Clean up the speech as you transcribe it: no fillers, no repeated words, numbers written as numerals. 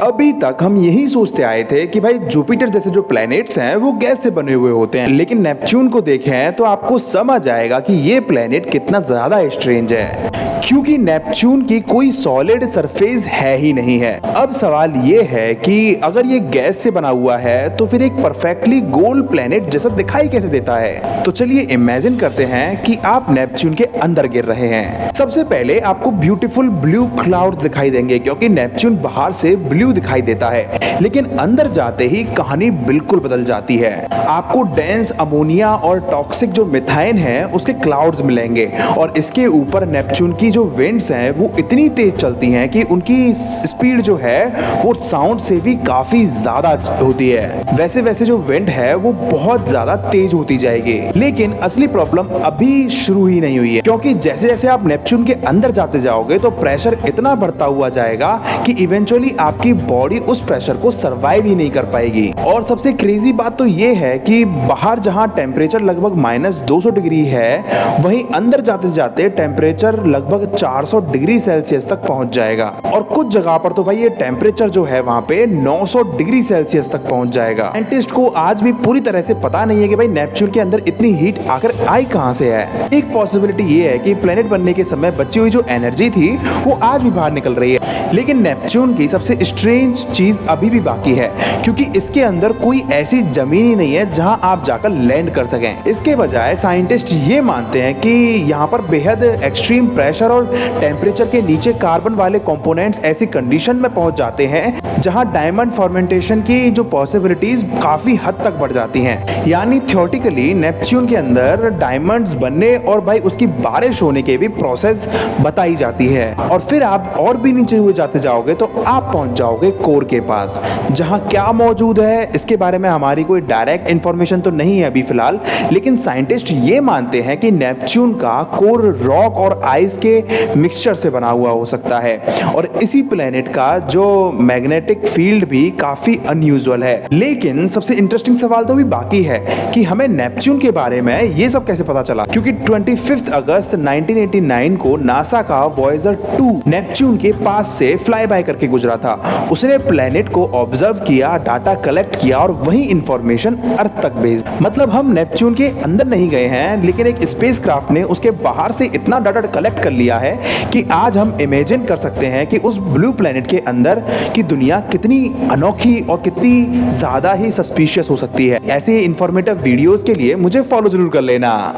अभी तक हम यही सोचते आए थे कि भाई जुपिटर जैसे जो प्लैनेट्स हैं वो गैस से बने हुए होते हैं, लेकिन नेपच्यून को देखें तो आपको समझ आएगा कि ये प्लैनेट कितना ज्यादा स्ट्रेंज है, क्योंकि नेपच्यून की कोई सॉलिड सरफेस है ही नहीं है। अब सवाल ये है कि अगर ये गैस से बना हुआ है तो फिर एक परफेक्टली गोल प्लैनेट जैसा दिखाई कैसे देता है। तो चलिए इमेजिन करते हैं कि आप नेपच्यून के अंदर गिर रहे हैं। सबसे पहले आपको ब्यूटीफुल ब्लू क्लाउड्स दिखाई देंगे, क्योंकि नेपच्यून बाहर से ब्लू दिखाई देता है, लेकिन अंदर जाते ही कहानी बिल्कुल बदल जाती है। आपको डेंस अमोनिया और टॉक्सिक जो मिथाइन है उसके क्लाउड्स मिलेंगे, और इसके ऊपर नेपच्यून की जो विंड्स हैं वो इतनी तेज चलती हैं कि उनकी स्पीड जो है वो साउंड से भी काफी ज्यादा होती है। वैसे वैसे जो विंड है वो बहुत ज्यादा तेज होती जाएगी, लेकिन असली प्रॉब्लम अभी शुरू ही नहीं हुई है, क्योंकि जैसे जैसे आप नेपच्यून के अंदर जाते जाओगे तो प्रेशर इतना बढ़ता हुआ जाएगा कि इवेंचुअली आपकी बॉडी उस प्रेशर को सर्वाइव ही नहीं कर पाएगी। और सबसे क्रेजी बात तो ये है कि बाहर जहां टेम्परेचर लगभग -200 डिग्री है, वहीं अंदर जाते जाते टेम्परेचर लगभग 400 डिग्री सेल्सियस तक पहुंच जाएगा, और कुछ जगह पर तो भाई ये टेम्परेचर जो है वहां पे 900 डिग्री सेल्सियस तक पहुंच जाएगा। साइंटिस्ट को आज भी पूरी तरह से पता नहीं है कि भाई नेपच्यून के अंदर इतनी हीट आखिर आई कहां से है। एक पॉसिबिलिटी ये है कि प्लेनेट बनने के समय बची हुई जो एनर्जी थी वो आज भी बाहर निकल रही है, लेकिन नेपच्यून की सबसे स्ट्रेंज चीज अभी भी बाकी है, क्योंकि इसके अंदर कोई ऐसी जमीन ही नहीं है जहां आप जाकर लैंड कर सकें। इसके बजाय साइंटिस्ट ये मानते हैं कि यहाँ पर बेहद एक्सट्रीम प्रेशर और टेम्परेचर के नीचे कार्बन वाले कंपोनेंट्स ऐसी कंडीशन में पहुंच जाते हैं जहां डायमंड फॉर्मेंटेशन की जो पॉसिबिलिटीज काफी हद तक बढ़ जाती हैं। यानी थियोरेटिकली नेपच्यून के अंदर डायमंड्स बनने और भाई उसकी बारिश होने के भी प्रोसेस बताई जाती है। और फिर आप और भी नीचे हुए जाते जाओगे तो आप पहुंच जाओगे कोर के पास, जहां क्या मौजूद है इसके बारे में हमारी कोई डायरेक्ट इंफॉर्मेशन तो नहीं है अभी फिलहाल, लेकिन साइंटिस्ट ये मानते हैं कि नेपच्यून का कोर रॉक और आइस के मिक्सचर से बना हुआ हो सकता है, और इसी प्लेनेट का जो मैग्नेटिक फील्ड भी काफी अनयूजुअल है। लेकिन सबसे इंटरेस्टिंग सवाल तो भी बाकी है कि हमें नेपच्यून के बारे में ये सब कैसे पता चला, क्योंकि 25 अगस्त 1989 को नासा का वॉयेजर 2 नेपच्यून के पास से फ्लाई बाय करके गुजरा था। उसने प्लेनेट को ऑब्जर्व किया, डाटा कलेक्ट किया और वही इंफॉर्मेशन अर्थ तक भेज। मतलब हम नेपच्यून के अंदर नहीं गए हैं, लेकिन एक स्पेसक्राफ्ट ने उसके बाहर से इतना डाटा कलेक्ट कर लिया है कि आज हम इमेजिन कर सकते हैं कि उस ब्लू प्लेनेट के अंदर की दुनिया कितनी अनोखी और कितनी ज्यादा ही सस्पिशियस हो सकती है। ऐसे इंफॉर्मेटिव वीडियोस के लिए मुझे फॉलो जरूर कर लेना।